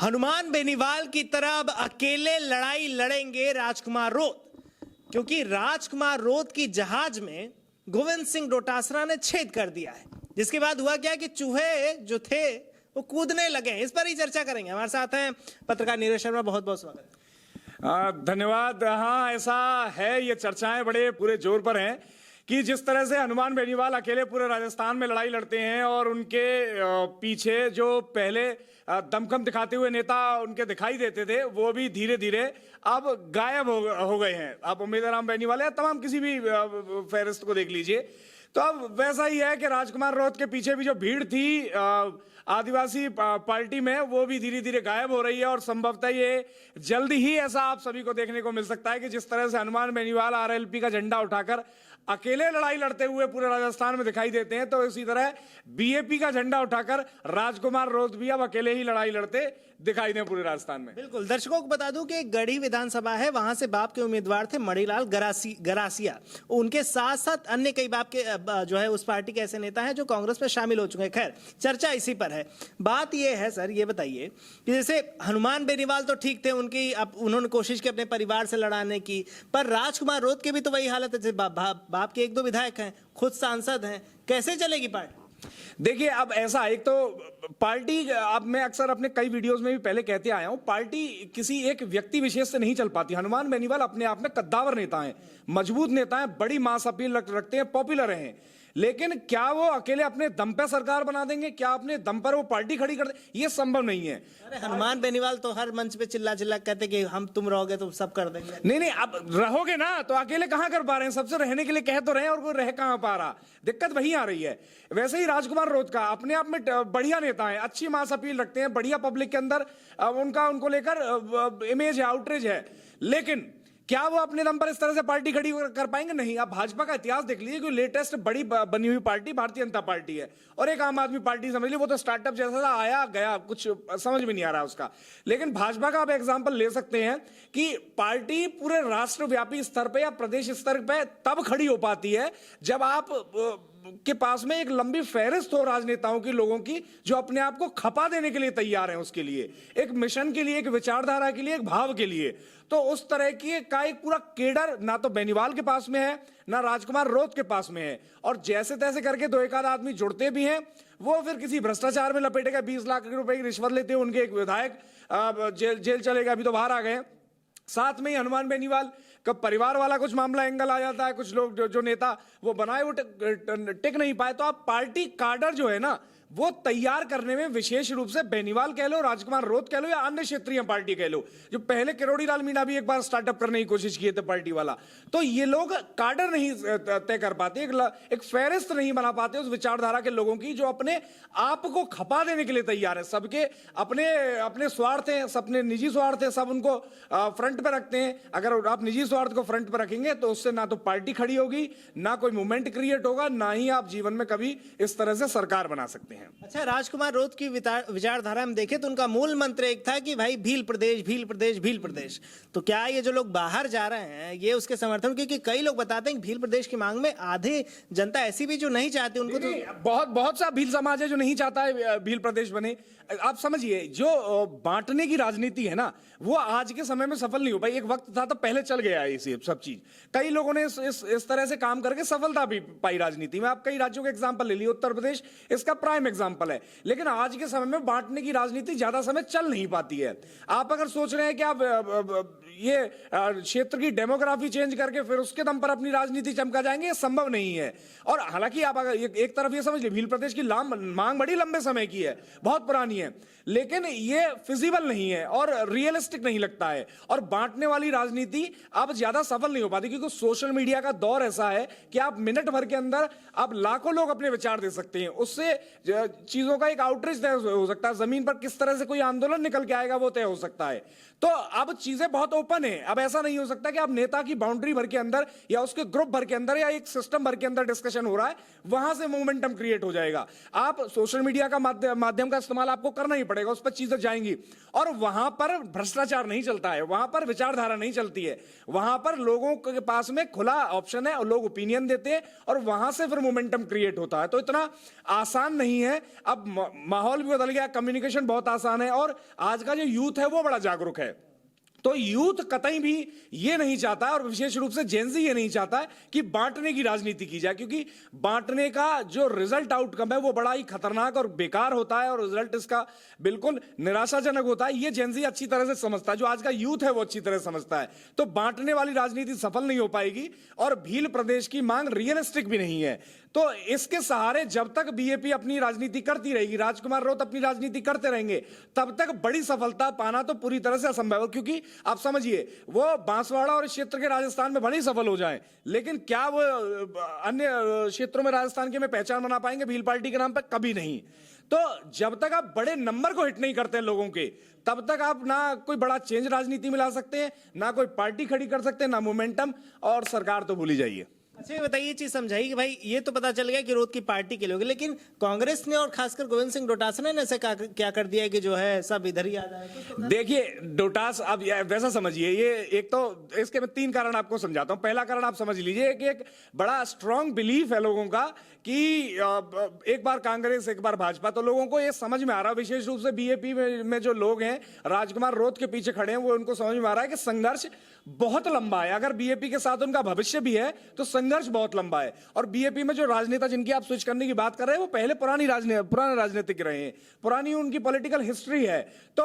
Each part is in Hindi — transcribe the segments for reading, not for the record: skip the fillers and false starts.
हनुमान बेनीवाल की तरह अब अकेले लड़ाई लड़ेंगे राजकुमार रोत, क्योंकि राजकुमार रोत की जहाज में गोविंद सिंह डोटासरा ने छेद कर दिया है, जिसके बाद हुआ क्या कि चूहे जो थे वो कूदने लगे। इस पर ही चर्चा करेंगे। हमारे साथ हैं पत्रकार नीरज शर्मा, बहुत बहुत स्वागत। धन्यवाद। हाँ, ऐसा है, ये चर्चाएं बड़े पूरे जोर पर हैं कि जिस तरह से हनुमान बेनीवाल अकेले पूरे राजस्थान में लड़ाई लड़ते हैं और उनके पीछे जो पहले दमखम दिखाते हुए नेता उनके दिखाई देते थे वो भी धीरे धीरे अब गायब हो गए हैं। आप उम्मीदराम बेनीवाल या तमाम किसी भी फहरिस्त को देख लीजिए, तो अब वैसा ही है कि राजकुमार रोत के पीछे भी जो भीड़ थी आदिवासी पार्टी में, वो भी धीरे धीरे गायब हो रही है। और संभवतः ये जल्दी ही ऐसा आप सभी को देखने को मिल सकता है कि जिस तरह से हनुमान बेनीवाल आरएलपी का झंडा उठाकर अकेले लड़ाई लड़ते हुए पूरे राजस्थान में दिखाई देते हैं, तो इसी तरह बीएपी का झंडा उठाकर राजकुमार रोत भी अब अकेले ही लड़ाई लड़ते दिखाई दें पूरे राजस्थान में। बिल्कुल, दर्शकों को बता दूं कि गढ़ी विधानसभा है, वहां से बाप के उम्मीदवार थे मणिलाल गरासिया। उनके साथ साथ अन्य कई बाप के जो है उस पार्टी के ऐसे नेता हैं जो कांग्रेस में शामिल हो चुके हैं। खैर, चर्चा इसी पर है। बात यह है सर, ये बताइए कि जैसे हनुमान बेनीवाल तो ठीक थे, उनकी उन्होंने कोशिश की अपने परिवार से लड़ाने की, पर राजकुमार रोत की भी तो वही हालत है। जैसे बाप के एक दो विधायक हैं, खुद सांसद हैं, कैसे चलेगी पार्टी? देखिए, अब ऐसा, एक तो पार्टी, अब मैं अक्सर अपने कई वीडियोस में भी पहले कहते आया हूं, पार्टी किसी एक व्यक्ति विशेष से नहीं चल पाती। हनुमान बेनीवाल अपने आप में कद्दावर नेता हैं, मजबूत नेता हैं, बड़ी मास अपील रखते हैं, पॉपुलर हैं, लेकिन क्या वो अकेले अपने दम पे सरकार बना देंगे? क्या अपने दम पर वो पार्टी खड़ी कर देंगे? ये संभव नहीं है। अरे हनुमान बेनीवाल तो हर मंच पे चिल्ला चिल्ला कहते कि हम तुम रहोगे तो सब कर देंगे। नहीं, अब रहोगे ना तो अकेले कहां कर पा रहे हैं? सबसे रहने के लिए कह तो रहे हैं और वो रह कहां पा रहा, दिक्कत वहीं आ रही है। वैसे ही राजकुमार रोत का अपने आप में बढ़िया नेता है, अच्छी मास अपील रखते हैं, बढ़िया पब्लिक के अंदर उनको लेकर इमेज है, आउटरीच है, लेकिन क्या वो अपने दम पर इस तरह से पार्टी खड़ी कर पाएंगे? नहीं। आप भाजपा का इतिहास देख लीजिए कि लेटेस्ट बड़ी बनी हुई पार्टी भारतीय जनता पार्टी है और एक आम आदमी पार्टी समझ लीजिए, वो तो स्टार्टअप जैसा आया गया, कुछ समझ में नहीं आ रहा उसका। लेकिन भाजपा का आप एग्जांपल ले सकते हैं कि पार्टी पूरे राष्ट्रव्यापी स्तर पर या प्रदेश स्तर पर तब खड़ी हो पाती है जब आप के पास में एक लंबी फहरिस्त हो राजनेताओं की, लोगों की, जो अपने आप को खपा देने के लिए तैयार हैं, उसके लिए एक मिशन के लिए, एक विचारधारा के लिए, एक भाव के लिए। तो उस तरह की का एक पूरा केडर ना तो बेनीवाल के पास में है, ना राजकुमार रोत के पास में है। और जैसे तैसे करके दो एक आध आदमी जुड़ते भी हैं, वो फिर किसी भ्रष्टाचार में लपेटेगा, 20 लाख रुपए की रिश्वत लेते हैं उनके एक विधायक जेल चलेगा, अभी तो बाहर आ गए। साथ में ही हनुमान बेनीवाल का परिवार वाला कुछ मामला एंगल आ जाता है, कुछ लोग जो नेता वो बनाए वो टिक नहीं पाए। तो आप पार्टी काडर जो है ना, वो तैयार करने में विशेष रूप से बेनीवाल कह लो, राजकुमार रोत कह लो, या अन्य क्षेत्रीय पार्टी कह लो, जो पहले किरोड़ी लाल मीणा भी एक बार स्टार्टअप करने की कोशिश किए थे पार्टी वाला, तो ये लोग काडर नहीं तय कर पाते, एक फेरिस्त नहीं बना पाते उस विचारधारा के लोगों की जो अपने आप को खपा देने के लिए तैयार है। सबके अपने स्वार्थ हैं, अपने निजी स्वार्थ हैं, सब उनको फ्रंट पे रखते हैं। अगर आप निजी स्वार्थ को फ्रंट पे रखेंगे तो उससे ना तो पार्टी खड़ी होगी, ना कोई मूवमेंट क्रिएट होगा, ना ही आप जीवन में कभी इस तरह से सरकार बना सकते हैं। अच्छा, राजकुमार रोत की विचारधारा में देखें तो उनका मूल मंत्र एक था कि भाई भील प्रदेश, भील प्रदेश, भील प्रदेश। तो क्या ये जो लोग बाहर जा रहे हैं ये उसके समर्थन, क्योंकि कई लोग बताते हैं कि भील प्रदेश की मांग में आधे जनता ऐसी भी जो नहीं चाहती, उनको तो बहुत सा भील समाज है जो नहीं चाहता है भील प्रदेश बने। आप समझिए, जो बांटने की राजनीति है ना, वो आज के समय में सफल नहीं हो पाई। एक वक्त था तो पहले चल गया है ये सब चीज, कई लोगों ने इस तरह से काम करके सफलता भी पाई राजनीति में। आप कई राज्यों के एग्जांपल ले लिए, उत्तर प्रदेश इसका प्राइम एग्जांपल है। लेकिन आज के समय में बांटने की राजनीति ज्यादा समय चल नहीं पाती है। आप अगर सोच रहे हैं कि आप ये क्षेत्र की डेमोग्राफी चेंज करके फिर उसके दम पर अपनी राजनीति चमका जाएंगे, ये संभव नहीं है। और हालांकि आप अगर एक तरफ ये समझ लीजिए, भील प्रदेश की मांग बड़ी लंबे समय की है, बहुत पुरानी है, लेकिन ये फिजिबल नहीं है और रियलिस्टिक नहीं लगता है। और बांटने वाली राजनीति अब ज्यादा सफल नहीं हो पाती, क्योंकि सोशल मीडिया का दौर ऐसा है कि आप मिनट भर के अंदर आप लाखों लोग अपने विचार दे सकते हैं। उससे चीजों का एक आउटरीच तय हो सकता है, जमीन पर किस तरह से कोई आंदोलन निकल के आएगा वो तय हो सकता है। तो अब चीजें बहुत ओपन है। अब ऐसा नहीं हो सकता कि आप नेता की बाउंड्री भर के अंदर या उसके ग्रुप भर के अंदर या एक सिस्टम भर के अंदर डिस्कशन हो रहा है, वहां से मोमेंटम क्रिएट हो जाएगा। आप सोशल मीडिया का माध्यम का इस्तेमाल आपको करना ही पड़ेगा, उस पर चीजें जाएंगी। और वहां पर भ्रष्टाचार नहीं चलता है, वहां पर विचारधारा नहीं चलती है, वहां पर लोगों के पास में खुला ऑप्शन है और लोग ओपिनियन देते हैं और वहां से फिर मोमेंटम क्रिएट होता है। तो इतना आसान नहीं है। अब माहौल भी बदल गया, कम्युनिकेशन बहुत आसान है और आज का जो यूथ है वो बड़ा जागरूक है। तो यूथ कतई भी ये नहीं चाहता है और विशेष रूप से जेन ज़ी ये नहीं चाहता है कि बांटने की राजनीति की जाए, क्योंकि बांटने का जो रिजल्ट आउटकम है वो बड़ा ही खतरनाक और बेकार होता है और रिजल्ट इसका बिल्कुल निराशाजनक होता है। ये जेन ज़ी अच्छी तरह से समझता है, जो आज का यूथ है वो अच्छी तरह समझता है। तो बांटने वाली राजनीति सफल नहीं हो पाएगी और भील प्रदेश की मांग रियलिस्टिक भी नहीं है। तो इसके सहारे जब तक बीएपी अपनी राजनीति करती रहेगी, राजकुमार राउत अपनी राजनीति करते रहेंगे, तब तक बड़ी सफलता पाना तो पूरी तरह से असंभव है। क्योंकि आप समझिए, वो बांसवाड़ा और इस क्षेत्र के राजस्थान में भले ही सफल हो जाएं, लेकिन क्या वो अन्य क्षेत्रों में राजस्थान के में पहचान बना पाएंगे भील पार्टी के नाम पर? कभी नहीं। तो जब तक आप बड़े नंबर को हिट नहीं करते हैं लोगों के, तब तक आप ना कोई बड़ा चेंज राजनीति में ला सकते हैं, ना कोई पार्टी खड़ी कर सकते हैं, ना मोमेंटम, और सरकार तो भूल ही जाइए। अच्छा, ये बताइए, चीज समझाइए कि भाई ये तो पता चल गया कि रोड की पार्टी के लोग, लेकिन कांग्रेस ने और खासकर गोविंद सिंह डोटासरा ने ऐसे क्या कर दिया है कि जो है सब इधर ही आ जाए? देखिए डोटास, अब वैसा समझिए, ये एक तो इसके मैं 3 कारण आपको समझाता हूं। पहला कारण आप समझ लीजिए कि एक बड़ा स्ट्रांग बिलीफ है लोगों का कि एक बार कांग्रेस एक बार भाजपा। तो लोगों को ये समझ में आ रहा है, विशेष रूप से बीएपी में जो लोग हैं राजकुमार राउत के पीछे खड़े हैं, वो उनको समझ में आ रहा है कि संघर्ष बहुत लंबा है। अगर बीएपी के साथ उनका भविष्य भी है तो संघर्ष बहुत लंबा है। और बीएपी में जो राजनेता जिनकी आप स्विच करने की बात कर रहे हैं, वो पहले पुराने राजनीतिक रहे हैं, पुरानी उनकी पॉलिटिकल हिस्ट्री है। तो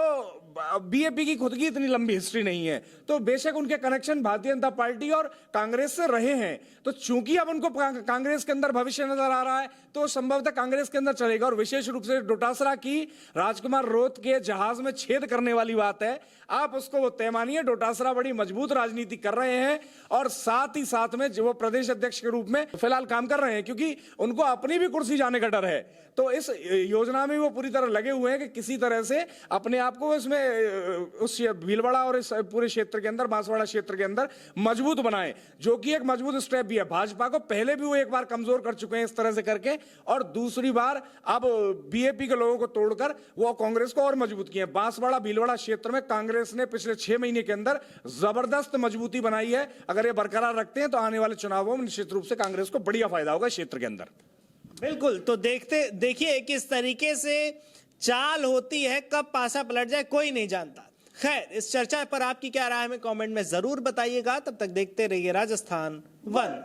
बीएपी की खुद की इतनी लंबी हिस्ट्री नहीं है। तो बेशक उनके कनेक्शन भारतीय जनता पार्टी और कांग्रेस से रहे हैं, तो चूंकि अब उनको कांग्रेस के अंदर भविष्य नजर आ रहा है, तो संभवतः कांग्रेस के अंदर चलेगा। और विशेष रूप से डोटासरा की राजकुमार राउत के जहाज में छेद करने वाली बात है, आप उसको वो तय मानिए। डोटासरा बड़ी मजबूत राजनीति कर रहे हैं और साथ ही साथ में जो वो प्रदेश अध्यक्ष के रूप में फिलहाल काम कर रहे हैं, क्योंकि उनको अपनी भी कुर्सी जाने का डर है। तो इस योजना में वो पूरी तरह लगे हुए हैं कि किसी तरह से अपने आप को इसमें उस भीलवाड़ा और इस पूरे क्षेत्र के अंदर, बांसवाड़ा क्षेत्र के अंदर मजबूत बनाएं, जो कि एक मजबूत स्टेप भी है। भाजपा को पहले भी वो एक बार कमजोर कर चुके हैं इस तरह से करके, और दूसरी बार अब बीएपी के लोगों को तोड़कर वो कांग्रेस को और मजबूत किए। बांसवाड़ा भीलवाड़ा क्षेत्र में कांग्रेस ने पिछले 6 महीने के अंदर जबरदस्त मजबूती बनाई है। अगर ये बरकरार रखते हैं तो आने वाले चुनावों में निश्चित रूप से कांग्रेस को बढ़िया फायदा होगा क्षेत्र के अंदर। बिल्कुल। तो देखिए किस तरीके से चाल होती है, कब पासा पलट जाए कोई नहीं जानता। खैर, इस चर्चा पर आपकी क्या राय है, हमें कमेंट में जरूर बताइएगा। तब तक देखते रहिए राजस्थान 1।